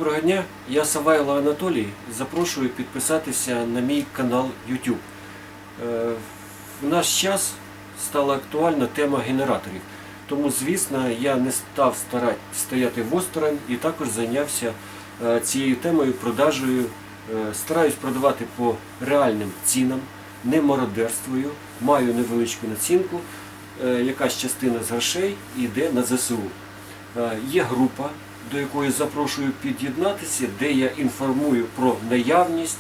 Доброго дня, я Савайло Анатолій. Запрошую підписатися на мій канал YouTube. В наш час стала актуальна тема генераторів. Тому, звісно, я не став стояти осторонь і також зайнявся цією темою, продажею. Стараюсь продавати по реальним цінам, не мародерствую, маю невеличку націнку, якась частина з грошей йде на ЗСУ. Є група, до якої запрошую під'єднатися, де я інформую про наявність,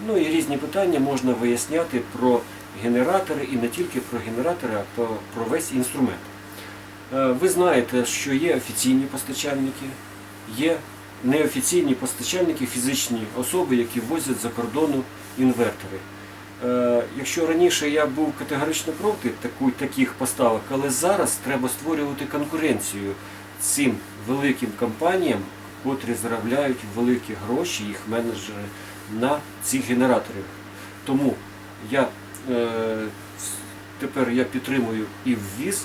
ну і різні питання можна виясняти про генератори, і не тільки про генератори, а про весь інструмент. Ви знаєте, що є офіційні постачальники, є неофіційні постачальники, фізичні особи, які возять за кордону інвертори. Якщо раніше я був категорично проти таких поставок, але зараз треба створювати конкуренцію цим великим компаніям, котрі заробляють великі гроші, їх менеджери, на цих генераторах. Тому тепер я підтримую і ввіз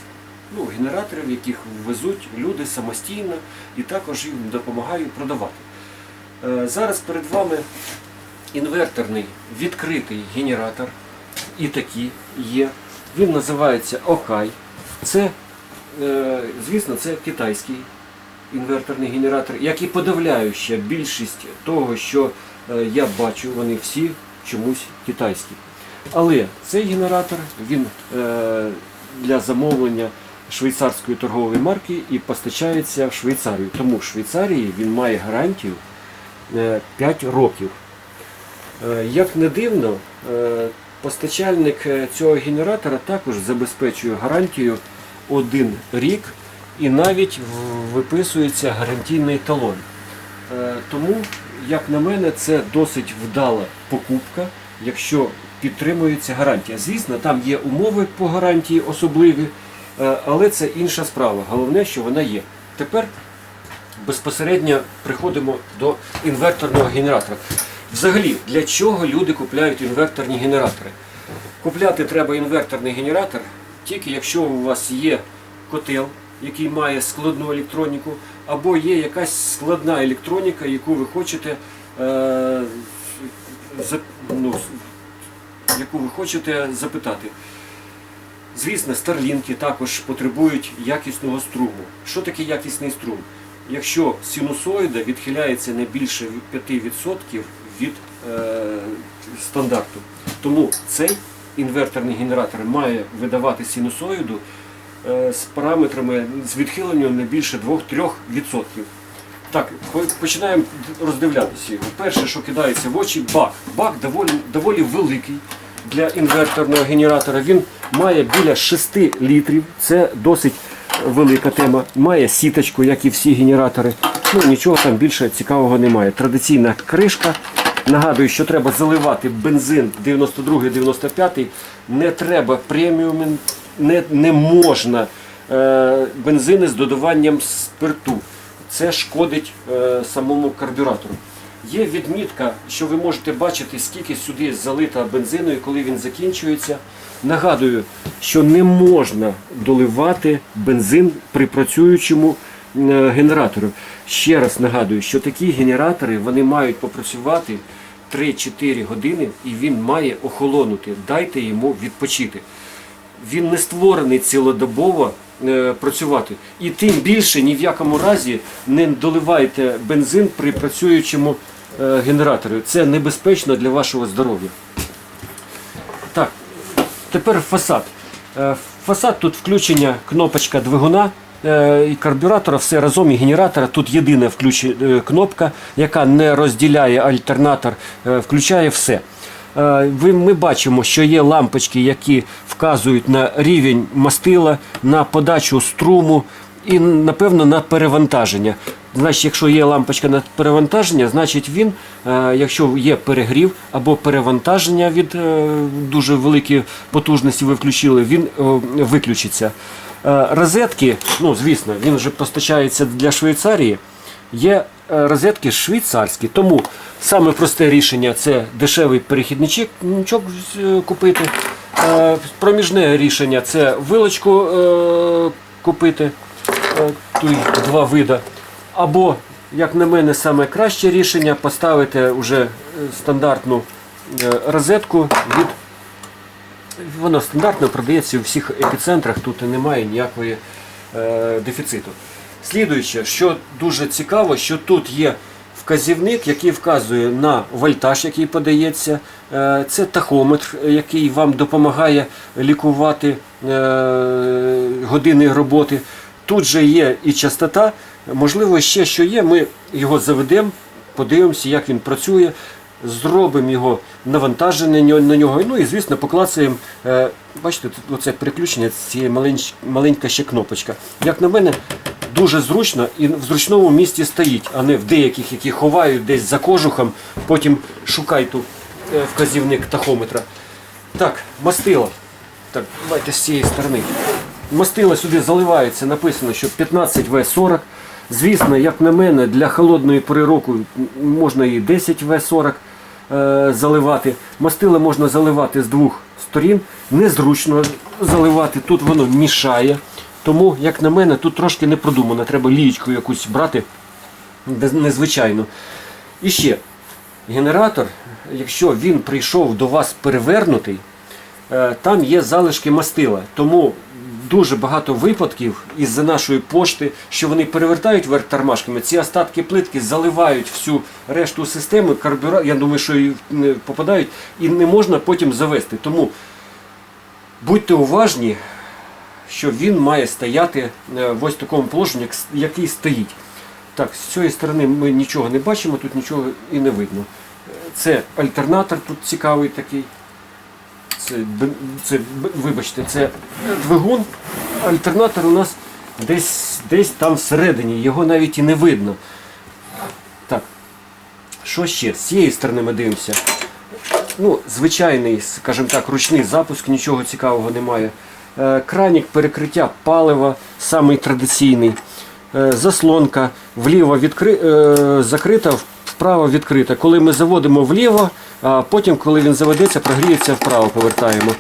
генераторів, яких везуть люди самостійно, і також їм допомагаю продавати. Зараз перед вами інверторний відкритий генератор, і такі є. Він називається Окай. Це, звісно, це китайський інверторний генератор, як і подавляюча більшість того, що я бачу, вони всі чомусь китайські. Але цей генератор, він для замовлення швейцарської торгової марки і постачається в Швейцарію. Тому в Швейцарії він має гарантію 5 років. Як не дивно, постачальник цього генератора також забезпечує гарантію 1 рік і навіть виписується гарантійний талон. Тому, як на мене, це досить вдала покупка, якщо підтримується гарантія. Звісно, там є умови по гарантії особливі, але це інша справа. Головне, що вона є. Тепер безпосередньо приходимо до інверторного генератора. Взагалі, для чого люди купляють інверторні генератори? Купляти треба інверторний генератор тільки якщо у вас є котел, який має складну електроніку, або є якась складна електроніка, яку ви хочете, запитати. Звісно, старлінки також потребують якісного струму. Що таке якісний струм? Якщо синусоїда відхиляється не більше 5% від стандарту. Тому цей інверторний генератор має видавати синусоїду з параметрами, з відхиленням не більше 2-3%. Так, починаємо роздивлятися його. Перше, що кидається в очі, бак. Бак доволі великий для інверторного генератора. Він має біля 6 літрів, це досить велика тема. Має сіточку, як і всі генератори. Нічого там більше цікавого немає. Традиційна кришка. Нагадую, що треба заливати бензин 92-95. Не треба преміум, не можна бензини з додаванням спирту. Це шкодить самому карбюратору. Є відмітка, що ви можете бачити, скільки сюди залито бензину і коли він закінчується. Нагадую, що не можна доливати бензин при працюючому генератору. Ще раз нагадую, що такі генератори, вони мають попрацювати 3-4 години і він має охолонути. Дайте йому відпочити. Він не створений цілодобово працювати. І тим більше ні в якому разі не доливайте бензин при працюючому генераторі. Це небезпечно для вашого здоров'я. Так, тепер фасад. Фасад тут включення кнопочка двигуна і карбюратора, все разом, і генератора. Тут єдина кнопка, яка не розділяє альтернатор, включає все. Ми бачимо, що є лампочки, які вказують на рівень мастила, на подачу струму і, напевно, на перевантаження. Значить, якщо є лампочка на перевантаження, значить він, якщо є перегрів або перевантаження від дуже великої потужності ви включили, він виключиться. Розетки, звісно, він вже постачається для Швейцарії, є розетки швейцарські, тому саме просте рішення – це дешевий перехідничок купити. Проміжне рішення – це вилочку купити, тут 2 види. Або як на мене, саме краще рішення поставити вже стандартну розетку від. Воно стандартно продається у всіх епіцентрах, тут немає ніякого дефіциту. Слідуюче, що дуже цікаво, що тут є вказівник, який вказує на вольтаж, який подається. Це тахометр, який вам допомагає лікувати години роботи. Тут же є і частота. Можливо, ще що є, ми його заведемо, подивимося, як він працює. Зробимо його навантаження на нього, ну і, звісно, поклацаємо, бачите, тут оце переключення, цієї маленька ще кнопочка. Як на мене, дуже зручно і в зручному місці стоїть, а не в деяких, які ховають десь за кожухом, потім шукай тут вказівник тахометра. Так, мастило. Так, давайте з цієї сторони. Мастило сюди заливається, написано, що 15В40. Звісно, як на мене, для холодної пори року можна і 10В40 заливати. Мастило можна заливати з двох сторін. Незручно заливати, тут воно мішає. Тому, як на мене, тут трошки не продумано. Треба лієчку якусь брати незвичайно. І ще, генератор, якщо він прийшов до вас перевернутий, там є залишки мастила. Тому дуже багато випадків із-за нашої пошти, що вони перевертають вверх тормашками, ці остатки плитки заливають всю решту системи, карбюратор, я думаю, що і не попадають, і не можна потім завести. Тому будьте уважні, що він має стояти в ось такому положенні, який стоїть. Так, з цієї сторони ми нічого не бачимо, тут нічого і не видно. Це альтернатор тут цікавий такий. Вибачте, це двигун, альтернатор у нас десь там всередині, його навіть і не видно. Так, що ще? З цієї сторони ми дивимося. Ну, звичайний, скажімо так, ручний запуск, нічого цікавого немає. Кранік перекриття палива, самий традиційний. Заслонка вліво закрита, вправо відкрита. Коли ми заводимо вліво, а потім, коли він заведеться, прогріється, вправо повертаємо.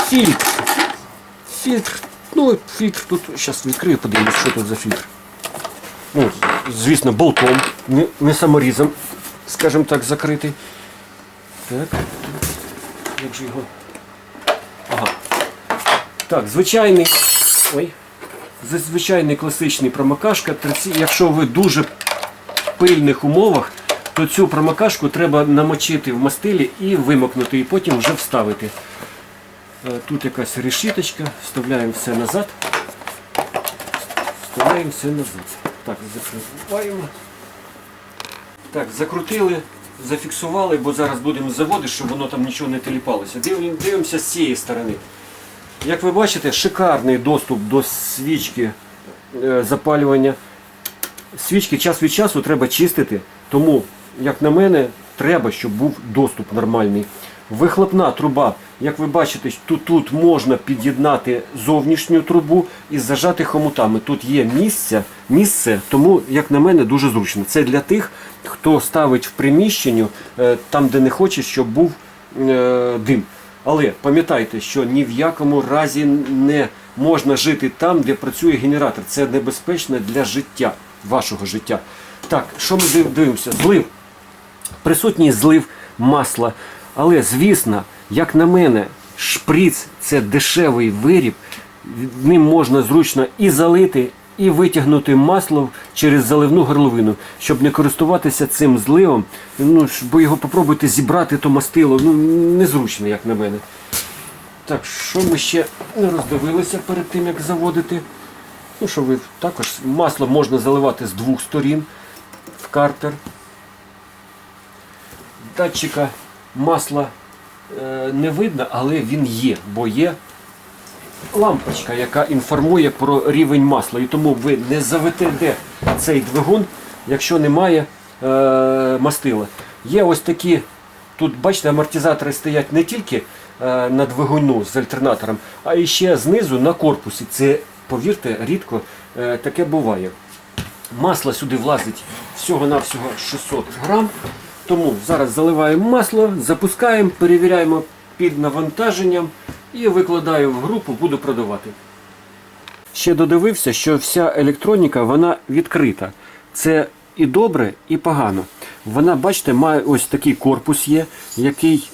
Фільтр. Ну, фільтр тут, зараз відкрию, подивимось, що тут за фільтр. Ну, звісно, болтом, не саморізом, скажімо так, закритий. Так, як же його? Ага. Так, звичайний класичний промокашка. Якщо ви дуже пильних умовах, то цю промокашку треба намочити в мастилі і вимокнути, і потім вже вставити. Тут якась решіточка, вставляємо все назад. Так, закриваємо. Так, закрутили, зафіксували, бо зараз будемо заводити, щоб воно там нічого не теліпалося. Дивимося з цієї сторони. Як ви бачите, шикарний доступ до свічки запалювання. Свічки час від часу треба чистити, тому, як на мене, треба, щоб був доступ нормальний. Вихлопна труба, як ви бачите, тут можна під'єднати зовнішню трубу і зажати хомутами. Тут є місце, тому, як на мене, дуже зручно. Це для тих, хто ставить в приміщенню, там, де не хоче, щоб був дим. Але пам'ятайте, що ні в якому разі не можна жити там, де працює генератор. Це небезпечно для життя, вашого життя. Так, що ми дивимося? Злив. Присутній злив масла. Але, звісно, як на мене, шприц – це дешевий виріб. Ним можна зручно і залити, і витягнути масло через заливну горловину, щоб не користуватися цим зливом. Ну, бо його попробуйте зібрати, то мастило, ну, незручно, як на мене. Так, що ми ще не роздивилися перед тим, як заводити? Ну, що ви також, масло можна заливати з двох сторін в картер. Датчика масла не видно, але він є, бо є лампочка, яка інформує про рівень масла. І тому ви не заведете цей двигун, якщо немає мастила. Є ось такі, тут, бачите, амортизатори стоять не тільки на двигуну з альтернатором, а і ще знизу на корпусі. Це, повірте, рідко таке буває. Масло сюди влазить всього-навсього 600 грам. Тому зараз заливаємо масло, запускаємо, перевіряємо під навантаженням і викладаю в групу, буду продавати. Ще додивився, що вся електроніка, вона відкрита. Це і добре, і погано. Вона, бачите, має ось такий корпус є, який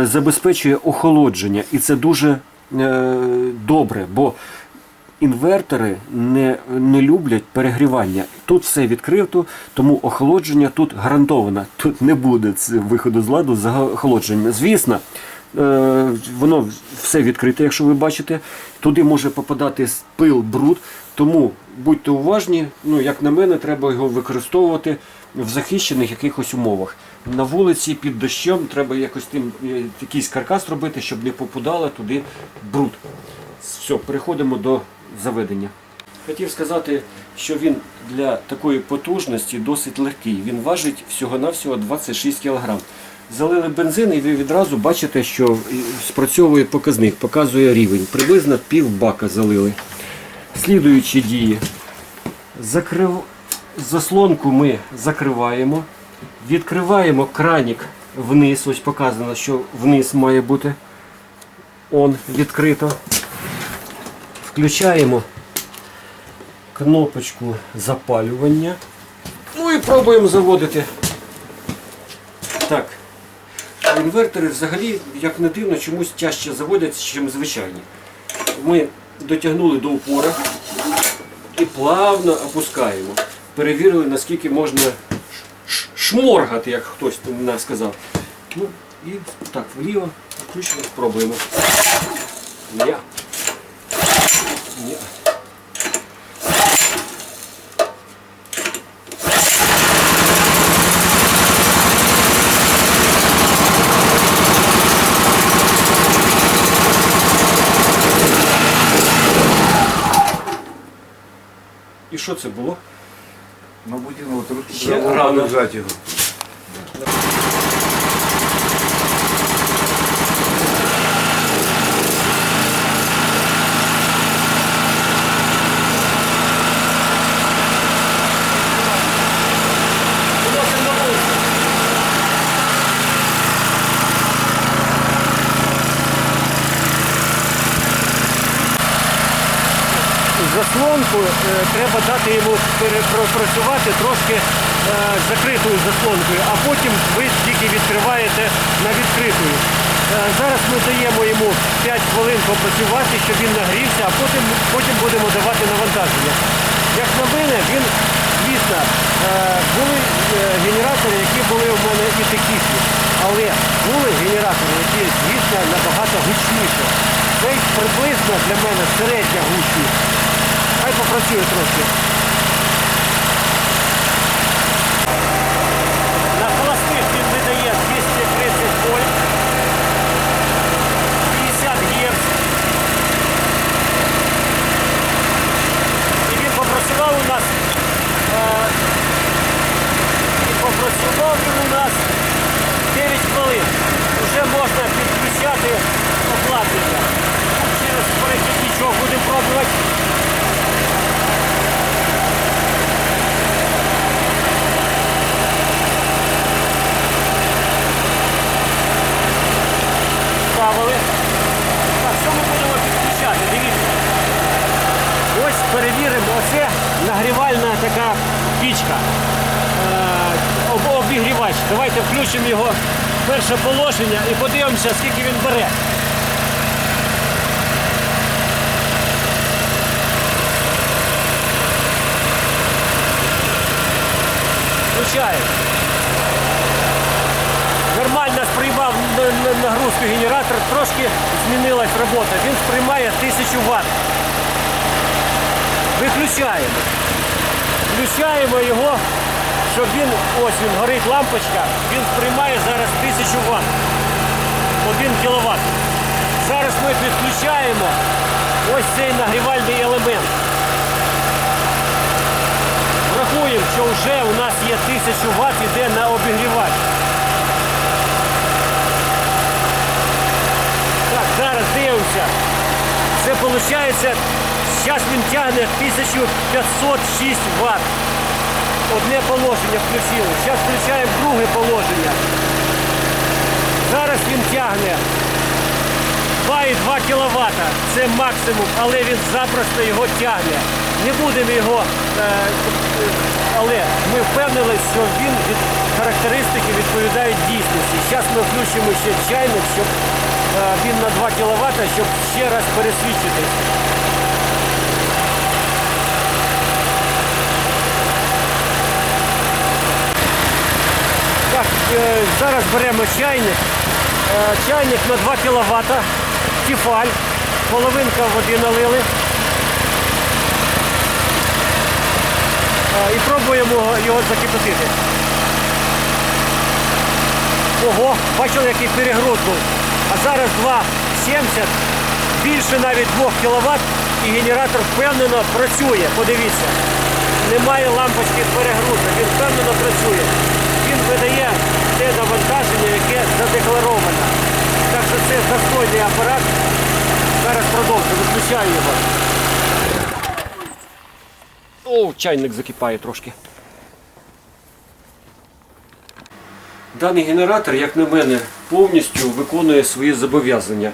забезпечує охолодження. І це дуже добре, бо інвертори не люблять перегрівання. Тут все відкрито, тому охолодження тут гарантовано. Тут не буде виходу з ладу з охолодженням. Звісно, воно все відкрите, якщо ви бачите. Туди може попадати пил, бруд. Тому будьте уважні, як на мене, треба його використовувати в захищених якихось умовах. На вулиці під дощем треба якийсь каркас робити, щоб не попадало туди бруд. Все, переходимо до заведення. Хотів сказати, що він для такої потужності досить легкий. Він важить всього-навсього 26 кг. Залили бензин і ви відразу бачите, що спрацьовує показник, показує рівень. Приблизно півбака залили. Слідуючі дії. Заслонку ми закриваємо. Відкриваємо кранік вниз. Ось показано, що вниз має бути. Відкрито. Включаємо кнопочку запалювання. І пробуємо заводити. Так. Інвертори взагалі, як не дивно, чомусь тяжче заводяться, ніж звичайні. Ми дотягнули до упора і плавно опускаємо. Перевірили, наскільки можна шморгати, як хтось нам сказав. І так, вліво, включимо, спробуємо. Ні. І що це було? Мабуть, трошки ще рано держати його. Заслонку треба дати йому пропрацювати трошки закритою заслонкою, а потім ви тільки відкриваєте на відкритою. Зараз ми даємо йому 5 хвилин попрацювати, щоб він нагрівся, а потім будемо давати навантаження. Як на мене, він, звісно, були генератори, які були у мене і технічні, але були генератори, які, звісно, набагато гучніші. Це приблизно для мене середня гучність. Хай попрацює трошки. На холостих він видає 230 вольт, 50 Гц. І він попрацював у нас 9 хвилин. Вже можна підключати обладнання. Через перехідничок будемо пробувати. Ставили. Так, що ми будемо підключати? Дивіться. Ось перевіримо. Оце нагрівальна така пічка. Обігрівач. Давайте включимо його в перше положення і подивимося, скільки він бере. Включаємо. Нормально сприймав нагрузку генератор, трошки змінилась робота. Він сприймає 1000 Вт. Виключаємо. Включаємо його, щоб він, ось він горить лампочка, він сприймає зараз 1000 Вт. 1 кВт. Зараз ми підключаємо ось цей нагрівальний елемент. Врахуємо, що вже у нас є 1000 Вт, іде на обігрівач. Так, зараз дивимося. Це виходить, зараз він тягне 1506 Вт. Одне положення включили. Зараз включаємо друге положення. Зараз він тягне 2,2 кВт. Це максимум, але він запросто його тягне. Не будемо його, але ми впевнилися, що він від характеристики відповідає дійсності. Зараз ми включимо ще чайник, щоб він на 2 кВт, щоб ще раз пересвідчитись. Так, зараз беремо чайник. Чайник на 2 кВт, тефаль, половинка води налили. І пробуємо його закипятити. Ого, бачили, який перегруз був. А зараз 2,70, більше навіть 2 кВт, і генератор впевнено працює. Подивіться, немає лампочки перегрузу, він впевнено працює. Він видає те навантаження, яке задекларовано. Так що це достойний апарат. Зараз продовжую, виключаю його. О, чайник закипає трошки. Даний генератор, як на мене, повністю виконує свої зобов'язання.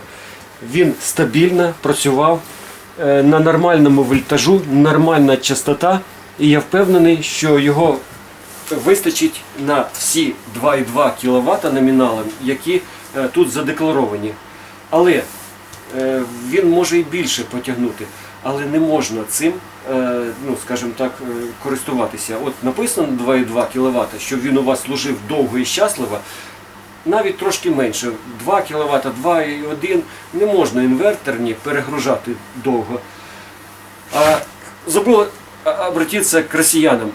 Він стабільно працював на нормальному вольтажу, нормальна частота, і я впевнений, що його вистачить на всі 2,2 кВт номіналом, які тут задекларовані. Але він може і більше потягнути, але не можна цим, ну, скажімо так, користуватися. От написано 2,2 кВт, щоб він у вас служив довго і щасливо, навіть трошки менше. 2 кВт, 2,1 не можна інверторні перегружати довго. Забыл обратиться к россиянам.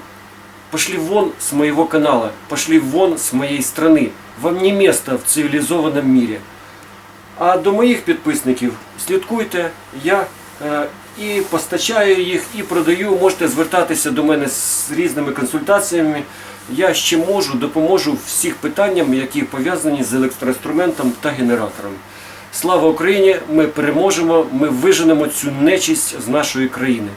Пошли вон с моего канала, пошли вон с моей страны. Вам не место в цивілізованому мире. А до моїх підписників слідкуйте, я і постачаю їх, і продаю. Можете звертатися до мене з різними консультаціями. Я ще можу, допоможу всіх питанням, які пов'язані з електроінструментом та генератором. Слава Україні! Ми переможемо, ми виженемо цю нечисть з нашої країни.